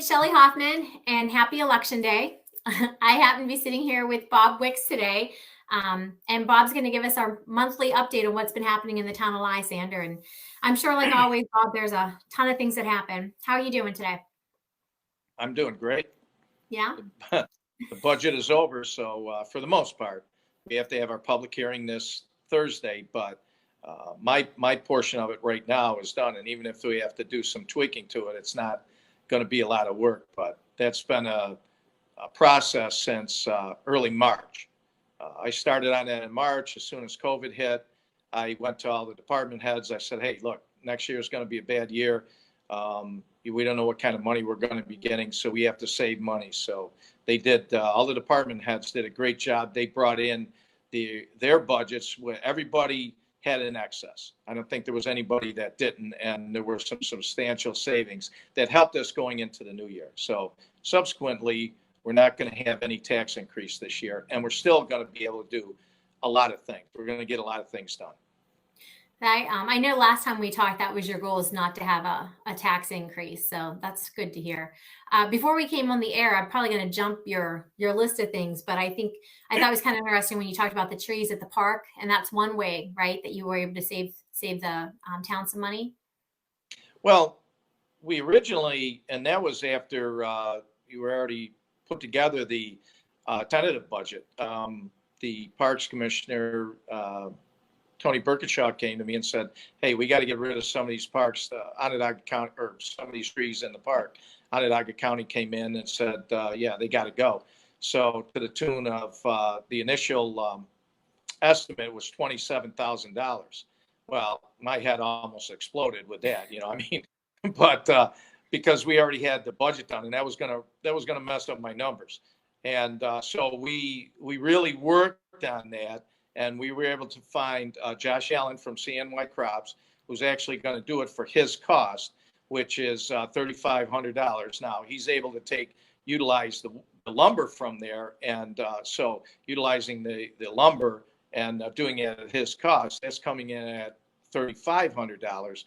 it's Shelley Hoffman, and happy Election Day. I happen to be sitting here with Bob Wicks today, and Bob's going to give us our monthly update on what's been happening in the town of Lysander. And I'm sure, like always, Bob, there's a ton of things that happen. How are you doing today? I'm doing great. Yeah? The budget is over, so for the most part, we have to have our public hearing this Thursday, but my portion of it right now is done, and even if we have to do some tweaking to it, it's not going to be a lot of work, but that's been a process since early March. I started on that in March. As soon as COVID hit, I went to all the department heads. I said, hey, look, next year is going to be a bad year. We don't know what kind of money we're going to be getting, so we have to save money. So they did, all the department heads did a great job. They brought in their budgets where everybody had an excess. I don't think there was anybody that didn't, and there were some substantial savings that helped us going into the new year. So subsequently, we're not going to have any tax increase this year, and we're still going to be able to do a lot of things. We're going to get a lot of things done. I know last time we talked, that was your goal, is not to have a tax increase. So that's good to hear. Before we came on the air, I'm probably going to jump your list of things, but I thought it was kind of interesting when you talked about the trees at the park, and that's one way, right, that you were able to save the town some money. Well, we originally, and that was after you were already put together the tentative budget. The Parks Commissioner, Tony Burkenshaw, came to me and said, hey, we got to get rid of some of these parks, Onondaga County, or some of these trees in the park. Onondaga County came in and said, yeah, they got to go. So to the tune of the initial estimate was $27,000. Well, my head almost exploded with that, I mean, but because we already had the budget done, and that was gonna mess up my numbers. And so we really worked on that. And we were able to find Josh Allen from CNY Crops, who's actually going to do it for his cost, which is $3,500. Now, he's able to utilize the lumber from there. And so utilizing the lumber and doing it at his cost, that's coming in at $3,500.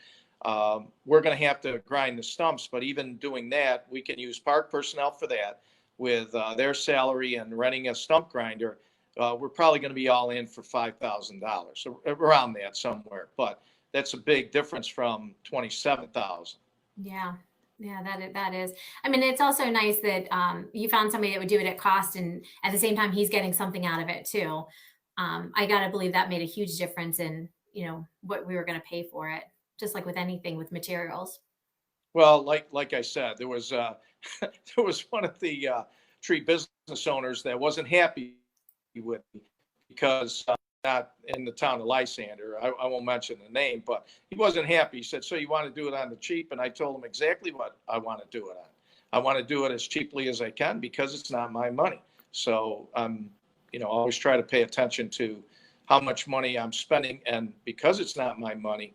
We're going to have to grind the stumps, but even doing that, we can use park personnel for that with their salary and renting a stump grinder. We're probably going to be all in for $5,000, so around that somewhere. But that's a big difference from $27,000. Yeah, that is. I mean, it's also nice that you found somebody that would do it at cost, and at the same time, he's getting something out of it too. I gotta believe that made a huge difference in what we were going to pay for it, just like with anything with materials. Well, like I said, there was there was one of the tree business owners that wasn't happy with me because not in the town of Lysander. I won't mention the name, but he wasn't happy. He said, so you want to do it on the cheap? And I told him exactly what I want to do it on. I want to do it as cheaply as I can because it's not my money. So always try to pay attention to how much money I'm spending. And because it's not my money,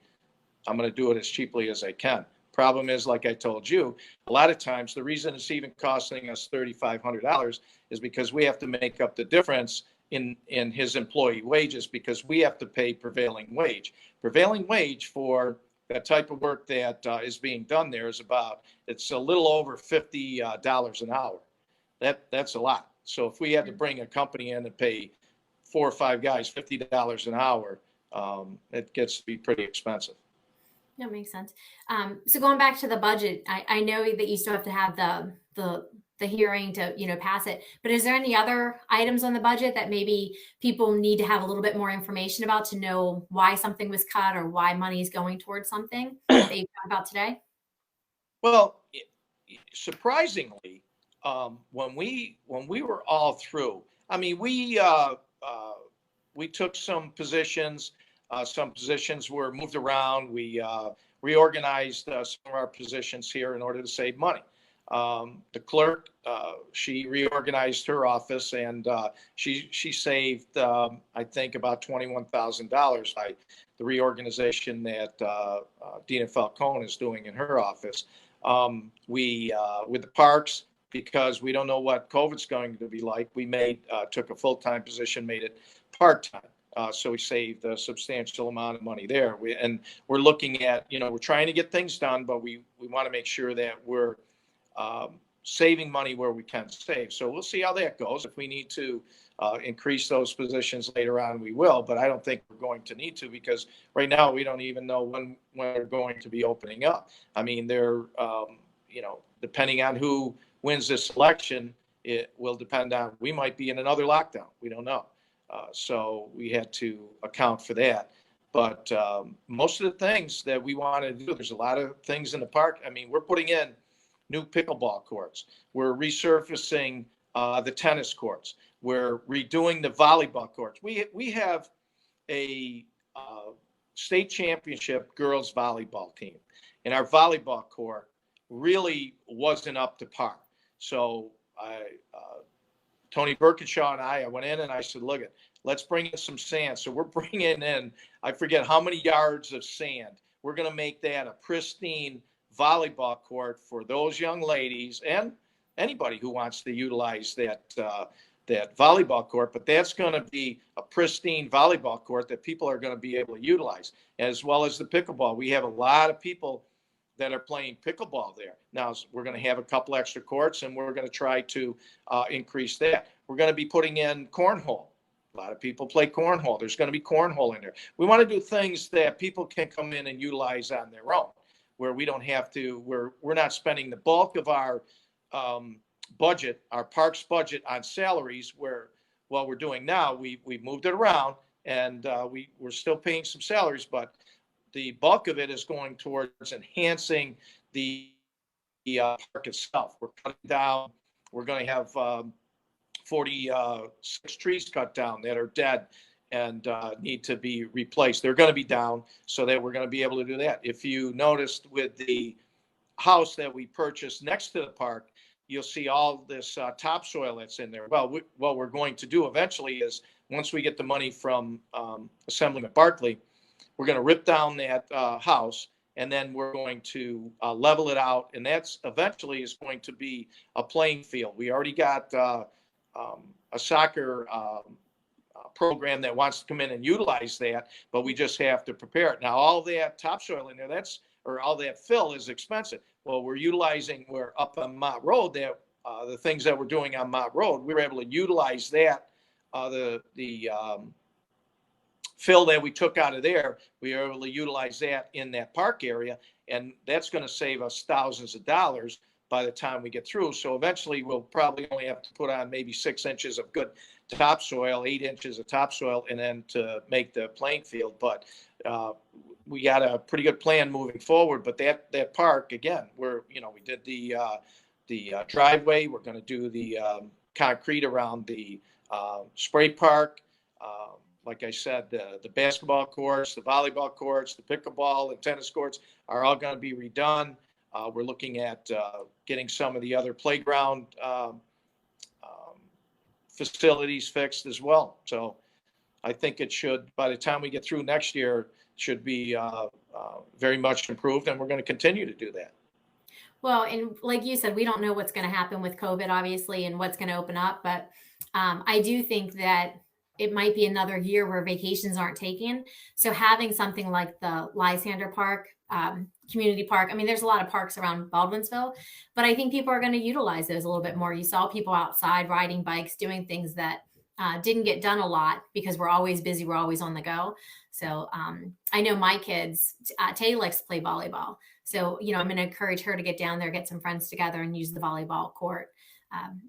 I'm going to do it as cheaply as I can. Problem is, like I told you, a lot of times the reason it's even costing us $3,500 is because we have to make up the difference in his employee wages, because we have to pay prevailing wage. Prevailing wage for that type of work that is being done there is it's a little over $50 an hour. That's a lot. So if we had to bring a company in and pay 4 or 5 guys $50 an hour, it gets to be pretty expensive. That makes sense. So going back to the budget, I know that you still have to have the hearing to pass it, but is there any other items on the budget that maybe people need to have a little bit more information about to know why something was cut or why money is going towards something that you talked about today? Well, surprisingly, when we were all through, I mean, we took some positions. Some positions were moved around. We reorganized some of our positions here in order to save money. The clerk, she reorganized her office, and she saved, I think, about $21,000 by the reorganization that Dina Falcone is doing in her office. With the parks, because we don't know what COVID's going to be like, we took a full-time position, made it part-time. So we saved a substantial amount of money there. We're looking at, we're trying to get things done, but we want to make sure that we're saving money where we can save. So we'll see how that goes. If we need to increase those positions later on, we will, but I don't think we're going to need to, because right now we don't even know when we're going to be opening up. I mean, they're, depending on who wins this election, it will depend on, we might be in another lockdown. We don't know. So we had to account for that. But most of the things that we want to do, there's a lot of things in the park. I mean, we're putting in new pickleball courts. We're resurfacing the tennis courts. We're redoing the volleyball courts. We have a state championship girls volleyball team, and our volleyball court really wasn't up to par. So Tony Birkinshaw and I went in and I said, look, let's bring in some sand. So we're bringing in, I forget how many yards of sand. We're going to make that a pristine volleyball court for those young ladies and anybody who wants to utilize that volleyball court. But that's going to be a pristine volleyball court that people are going to be able to utilize, as well as the pickleball. We have a lot of people that are playing pickleball there. Now we're going to have a couple extra courts, and we're going to try to increase that. We're going to be putting in cornhole. A lot of people play cornhole. There's going to be cornhole in there. We want to do things that people can come in and utilize on their own, where we don't have to, we're not spending the bulk of our budget, our parks budget, on salaries, where what we're doing now, we've moved it around, and we're still paying some salaries, but the bulk of it is going towards enhancing the park itself. We're cutting down. We're going to have 46 trees cut down that are dead and need to be replaced. They're going to be down so that we're going to be able to do that. If you noticed with the house that we purchased next to the park, you'll see all this topsoil that's in there. Well, what we're going to do eventually is, once we get the money from Assemblyman Barkley, we're going to rip down that house, and then we're going to level it out, and that's eventually is going to be a playing field. We already got a soccer program that wants to come in and utilize that, but we just have to prepare it. Now, all that topsoil in there, all that fill is expensive. Well, we're up on Mott Road, that the things that we're doing on Mott Road, we were able to utilize that, the fill that we took out of there, we were able to utilize that in that park area, and that's going to save us thousands of dollars by the time we get through. So eventually we'll probably only have to put on maybe 6 inches of good topsoil, 8 inches of topsoil, and then to make the playing field. But we got a pretty good plan moving forward. But that park, again, we did the driveway. We're going to do the concrete around the spray park. Like I said, the basketball courts, the volleyball courts, the pickleball and tennis courts are all going to be redone. We're looking at getting some of the other playground facilities fixed as well. So I think it should, by the time we get through next year, should be very much improved, and we're going to continue to do that. Well, and like you said, we don't know what's going to happen with COVID, obviously, and what's going to open up. But I do think that it might be another year where vacations aren't taken. So having something like the Lysander Park, community park, I mean, there's a lot of parks around Baldwinsville, but I think people are going to utilize those a little bit more. You saw people outside riding bikes, doing things that didn't get done a lot because we're always busy. We're always on the go. So I know my kids, Tay likes to play volleyball. So, I'm going to encourage her to get down there, get some friends together and use the volleyball court.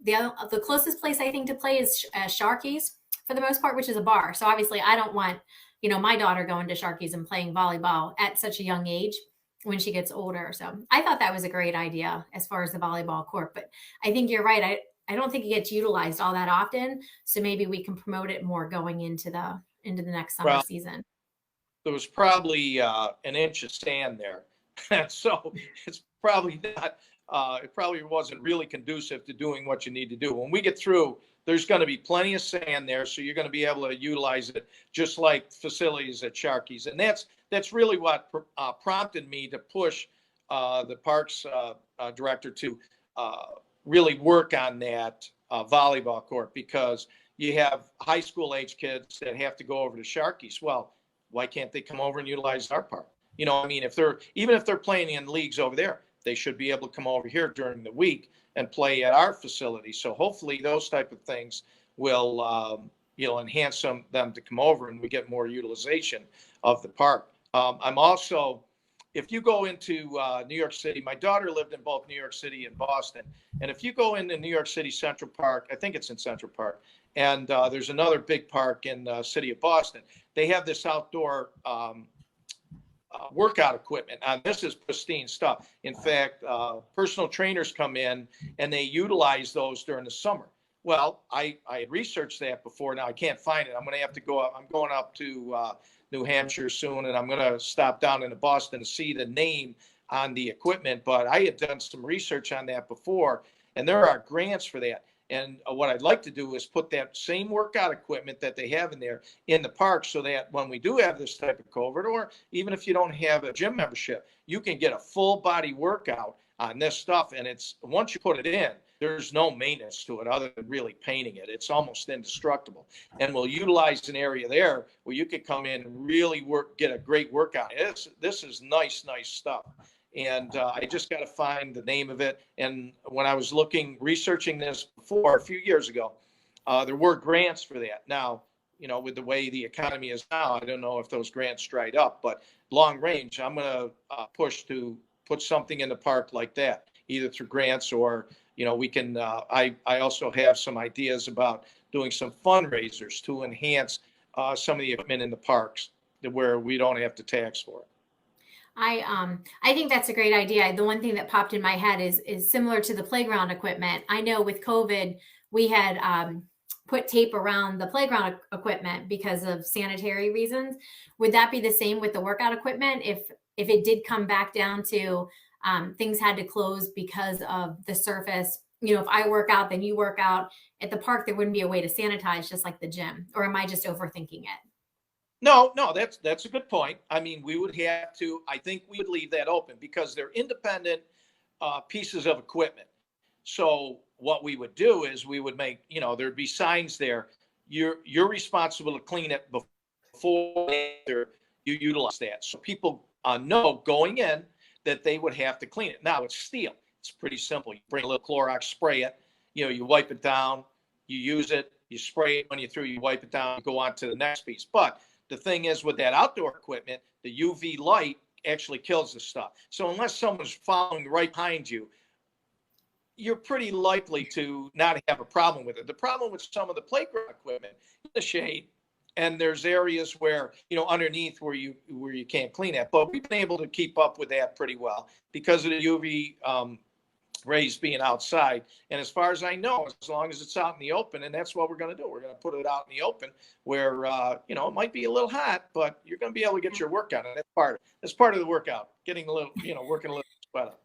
The closest place I think to play is Sharky's for the most part, which is a bar. So obviously I don't want, my daughter going to Sharky's and playing volleyball at such a young age when she gets older. So I thought that was a great idea as far as the volleyball court, but I think you're right. I don't think it gets utilized all that often. So maybe we can promote it more going into the next summer season. There was probably an inch of sand there. So it's probably not, it probably wasn't really conducive to doing what you need to do. When we get through, there's going to be plenty of sand there. So you're going to be able to utilize it just like facilities at Sharky's. And that's really what prompted me to push the parks director to really work on that volleyball court, because you have high school age kids that have to go over to Sharky's. Well, why can't they come over and utilize our park? Even if they're playing in leagues over there, they should be able to come over here during the week and play at our facility. So hopefully those type of things will, enhance them to come over and we get more utilization of the park. I'm also, if you go into New York City, my daughter lived in both New York City and Boston. And if you go into New York City Central Park, I think it's in Central Park, and there's another big park in the city of Boston. They have this outdoor workout equipment. And this is pristine stuff. In fact, personal trainers come in and they utilize those during the summer. Well, I researched that before. Now I can't find it. I'm going to have to go up. I'm going up to New Hampshire soon, and I'm going to stop down into Boston to see the name on the equipment. But I had done some research on that before, and there are grants for that. And what I'd like to do is put that same workout equipment that they have in there in the park so that when we do have this type of COVID, or even if you don't have a gym membership, you can get a full body workout on this stuff. And it's, once you put it in, there's no maintenance to it other than really painting it. It's almost indestructible. And we'll utilize an area there where you could come in and really get a great workout. This is nice stuff. And I just got to find the name of it. And when I was researching this before, a few years ago, there were grants for that. Now, with the way the economy is now, I don't know if those grants dried up, but long range, I'm going to push to put something in the park like that, either through grants or, we can, I also have some ideas about doing some fundraisers to enhance some of the equipment in the parks where we don't have to tax for it. I think that's a great idea. The one thing that popped in my head is similar to the playground equipment. I know with COVID, we had put tape around the playground equipment because of sanitary reasons. Would that be the same with the workout equipment? If it did come back down to things had to close because of the surface, if I work out, then you work out at the park, there wouldn't be a way to sanitize just like the gym. Or am I just overthinking it? No, that's a good point. I mean, we would have to, I think we would leave that open because they're independent pieces of equipment. So what we would do is we would make, there'd be signs there. You're responsible to clean it before you utilize that. So people know going in that they would have to clean it. Now it's steel. It's pretty simple. You bring a little Clorox, spray it, you wipe it down, you use it, you spray it when you're through, you wipe it down, you go on to the next piece. But the thing is with that outdoor equipment, the UV light actually kills the stuff. So unless someone's following right behind you, you're pretty likely to not have a problem with it. The problem with some of the playground equipment, in the shade, and there's areas where, underneath where you can't clean it. But we've been able to keep up with that pretty well because of the UV rays being outside. And as far as I know, as long as it's out in the open, and that's what we're going to do. We're going to put it out in the open where, it might be a little hot, but you're going to be able to get your workout. And that's part of the workout, getting a little, working a little sweat up.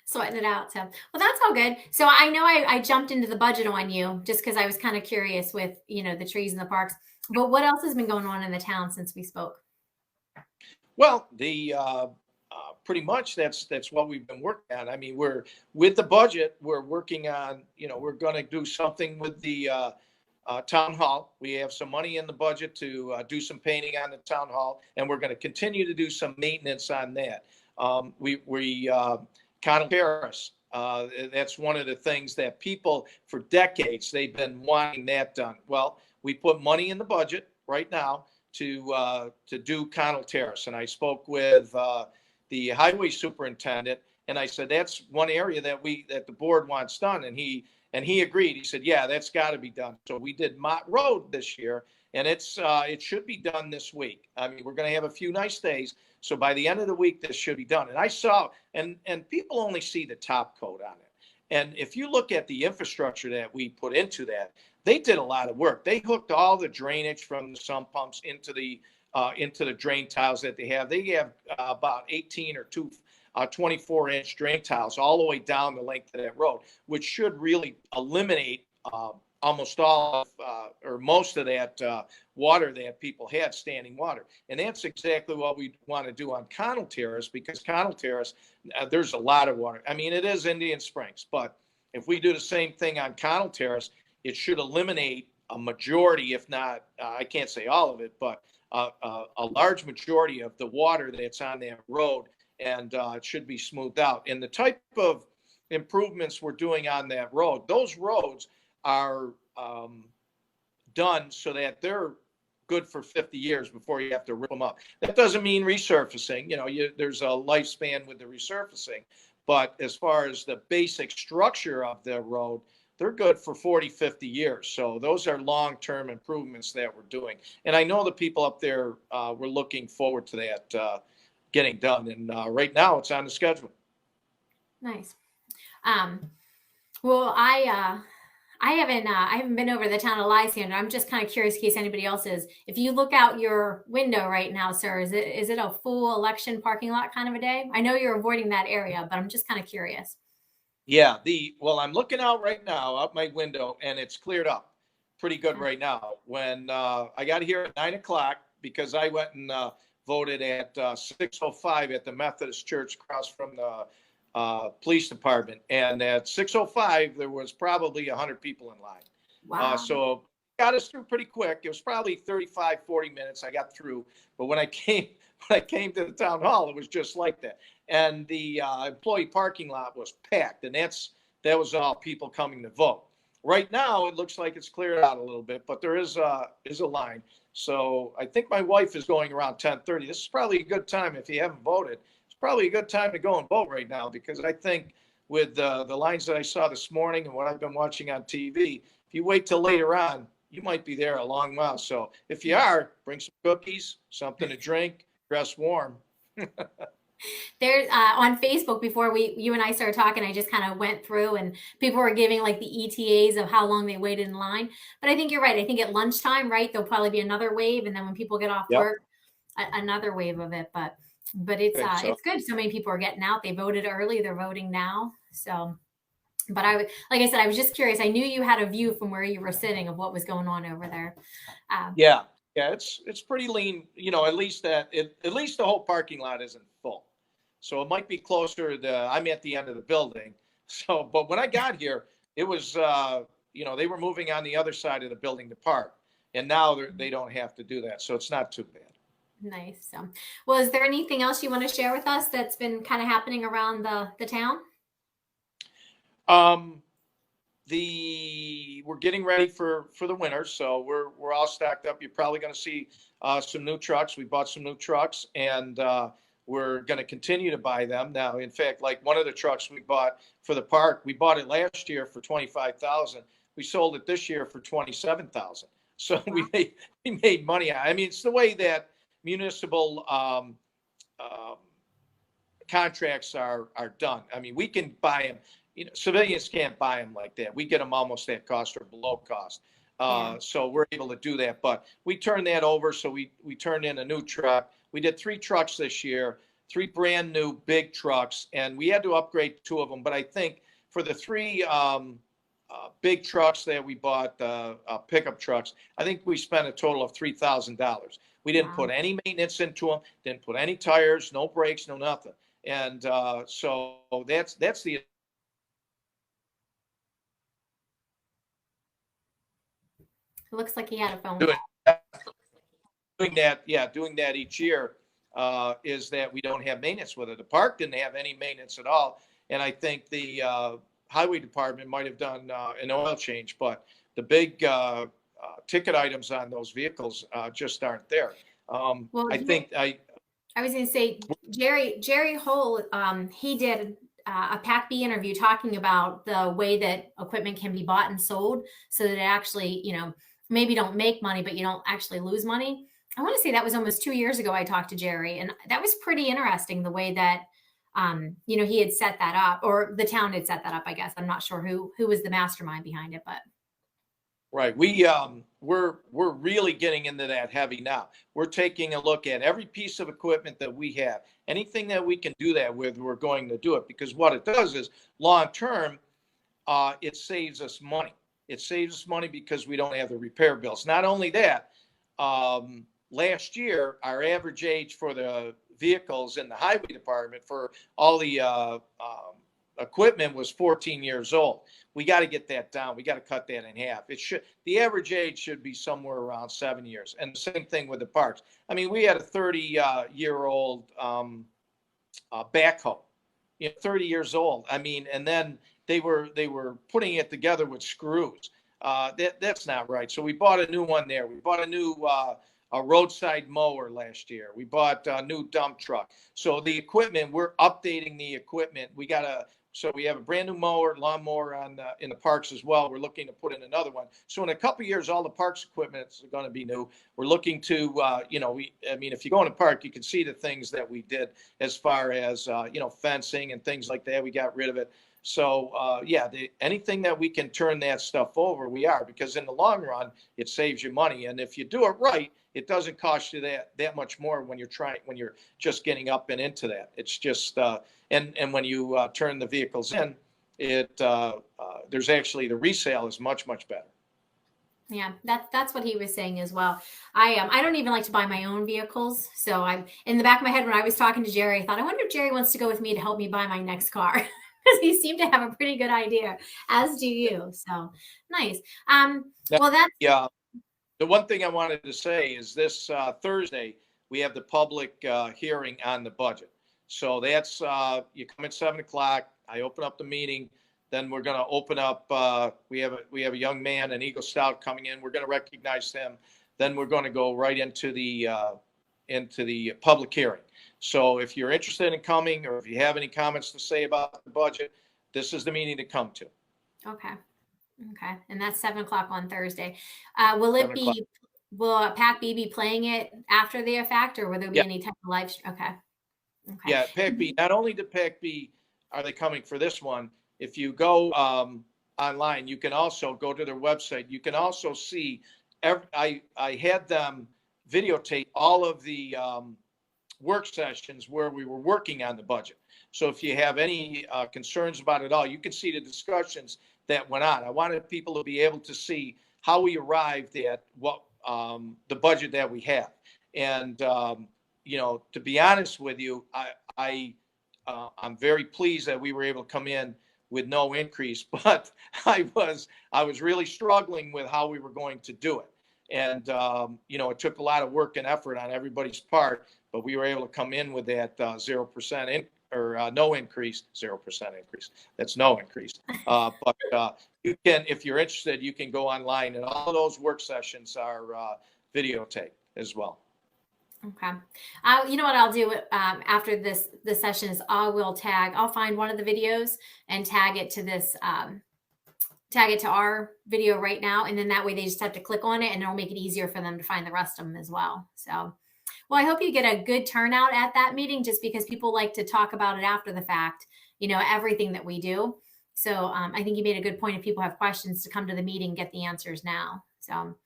Sweating it out. So, well, that's all good. So I know I jumped into the budget on you just because I was kind of curious with, the trees in the parks, but what else has been going on in the town since we spoke? Well, pretty much that's what we've been working on. I mean, we're with the budget, we're working on, we're going to do something with the town hall. We have some money in the budget to do some painting on the town hall, and we're going to continue to do some maintenance on that. Connell Terrace, that's one of the things that people for decades, they've been wanting that done. Well, we put money in the budget right now to do Connell Terrace. And I spoke with the highway superintendent, and I said, that's one area that the board wants done. And he agreed. He said, yeah, that's got to be done. So we did Mott Road this year, and it should be done this week. I mean, we're going to have a few nice days. So by the end of the week, this should be done. And I saw, and people only see the top coat on it. And if you look at the infrastructure that we put into that, they did a lot of work. They hooked all the drainage from the sump pumps into the drain tiles that they have. They have about 18 or 24-inch drain tiles all the way down the length of that road, which should really eliminate almost all or most of that water that people had, standing water. And that's exactly what we want to do on Connell Terrace, because Connell Terrace, there's a lot of water. I mean, it is Indian Springs, but if we do the same thing on Connell Terrace, it should eliminate a majority, if not, I can't say all of it, but a large majority of the water that's on that road and it should be smoothed out. And the type of improvements we're doing on that road, those roads are done so that they're good for 50 years before you have to rip them up. That doesn't mean resurfacing. There's a lifespan with the resurfacing. But as far as the basic structure of the road, they're good for 40, 50 years. So those are long-term improvements that we're doing. And I know the people up there were looking forward to that getting done. And right now it's on the schedule. Nice. Well, I haven't been over the town of Lysander. I'm just kind of curious in case anybody else is. If you look out your window right now, sir, is it a full election parking lot kind of a day? I know you're avoiding that area, but I'm just kind of curious. Yeah, I'm looking out right now out my window, and it's cleared up pretty good right now. When I got here at 9:00 because I went and voted at 6:05 at the Methodist Church across from the police department, and at 6:05 there was probably 100 people in line. Wow. So got us through pretty quick. It was probably 35, 40 minutes I got through, but when I came to the town hall, it was just like that. And the employee parking lot was packed, and that was all people coming to vote. Right now, it looks like it's cleared out a little bit, but there is a line. So I think my wife is going around 10:30. This is probably a good time if you haven't voted. It's probably a good time to go and vote right now, because I think with the lines that I saw this morning and what I've been watching on TV, if you wait till later on, you might be there a long while. So if you are, bring some cookies, something to drink, dress warm. There's on Facebook before you and I started talking, I just kind of went through and people were giving like the ETAs of how long they waited in line. But I think you're right. I think at lunchtime, right, there'll probably be another wave, and then when people get off work, another wave of it. But it's it's good. So many people are getting out. They voted early. They're voting now. So, but like I said, I was just curious. I knew you had a view from where you were sitting of what was going on over there. Yeah, it's pretty lean. At least at least the whole parking lot isn't full. So it might be closer I'm at the end of the building. So, but when I got here, it was, they were moving on the other side of the building to park, and now they don't have to do that. So it's not too bad. Nice. So, well, is there anything else you want to share with us that's been kind of happening around the town? We're getting ready for the winter, so we're all stacked up. You're probably going to see some new trucks. We bought some new trucks, and we're going to continue to buy them now. In fact, like one of the trucks we bought for the park, we bought it last year for $25,000. We sold it this year for $27,000. So we made money. I mean, it's the way that municipal contracts are done. I mean, we can buy them. Civilians can't buy them like that. We get them almost at cost or below cost. So we're able to do that. But we turned that over. So we turned in a new truck. We did 3 trucks this year, 3 brand new big trucks, and we had to upgrade 2 of them. But I think for the 3 big trucks that we bought, pickup trucks, I think we spent a total of $3,000. We didn't put any maintenance into them, didn't put any tires, no brakes, no nothing. And so that's the. It looks like he had a phone. Doing that each year is that we don't have maintenance with it. The park didn't have any maintenance at all, and I think the highway department might have done an oil change, but the big ticket items on those vehicles just aren't there. Well, I was going to say Jerry Hull, he did a PAC B interview talking about the way that equipment can be bought and sold so that it actually, maybe don't make money, but you don't actually lose money. I want to say that was almost 2 years ago I talked to Jerry, and that was pretty interesting the way that, he had set that up, or the town had set that up, I guess. I'm not sure who was the mastermind behind it, but. Right. We're really getting into that heavy now. We're taking a look at every piece of equipment that we have. Anything that we can do that with, we're going to do it, because what it does is long term, it saves us money. It saves us money because we don't have the repair bills. Not only that, last year, our average age for the vehicles in the highway department for all the equipment was 14 years old. We got to get that down. We got to cut that in half. The average age should be somewhere around 7 years. And the same thing with the parks. I mean, we had a 30-year-old backhoe, 30 years old. I mean, and then they were putting it together with screws. That's not right. So we bought a new one there. We bought a new a roadside mower last year. We bought a new dump truck. So the equipment, we're updating the equipment. So we have a brand new lawnmower in the parks as well. We're looking to put in another one. So in a couple of years, all the parks equipment is going to be new. We're looking to, if you go in the park, you can see the things that we did as far as, fencing and things like that. We got rid of it. So, anything that we can turn that stuff over, we are, because in the long run, it saves you money. And if you do it right, it doesn't cost you that much more when you're just getting up and into that. It's just, and when you turn the vehicles in, there's actually the resale is much, much better. Yeah, that's what he was saying as well. I don't even like to buy my own vehicles. So I'm in the back of my head when I was talking to Jerry, I thought, I wonder if Jerry wants to go with me to help me buy my next car. Because he seemed to have a pretty good idea, as do you. So nice. Well, that's the one thing I wanted to say is this Thursday we have the public hearing on the budget. So that's you come at 7:00. I open up the meeting. Then we're going to open up. We have a young man, an Eagle Scout, coming in. We're going to recognize him. Then we're going to go right into the public hearing. So if you're interested in coming, or if you have any comments to say about the budget, this is the meeting to come to. Okay. And that's 7:00 on Thursday. Will PAC-B be playing it after the fact, or will there be any type of live stream? Okay. Yeah, PAC-B, not only the PAC-B are they coming for this one, if you go online, you can also go to their website. You can also see, I had them videotape all of the work sessions where we were working on the budget. So if you have any concerns about it all, you can see the discussions that went on. I wanted people to be able to see how we arrived at what the budget that we have. And, to be honest with you, I'm very pleased that we were able to come in with no increase, but I was really struggling with how we were going to do it. And, it took a lot of work and effort on everybody's part, but we were able to come in with that 0% no increase, 0% increase. That's no increase. But you can, if you're interested, you can go online, and all of those work sessions are videotaped as well. Okay. You know what I'll do after this session is I'll find one of the videos and tag it to our video right now. And then that way they just have to click on it, and it'll make it easier for them to find the rest of them as well. So, well, I hope you get a good turnout at that meeting, just because people like to talk about it after the fact, everything that we do. So I think you made a good point. If people have questions, to come to the meeting, get the answers now. So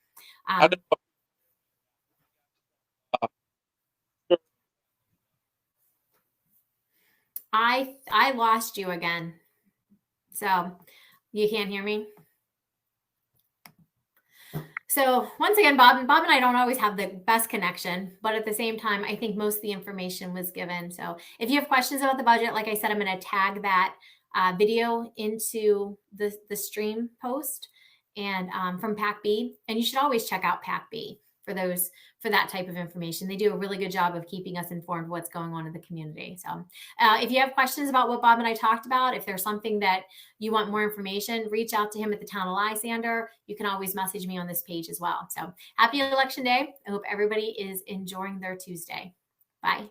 I lost you again. So you can't hear me. So once again, Bob and I don't always have the best connection, but at the same time, I think most of the information was given. So if you have questions about the budget, like I said, I'm going to tag that video into the stream post and from PAC-B. And you should always check out PAC-B for that type of information. They do a really good job of keeping us informed what's going on in the community. So if you have questions about what Bob and I talked about, if there's something that you want more information, reach out to him at the town of Lysander. You can always message me on this page as well. So happy Election Day. I hope everybody is enjoying their Tuesday. Bye.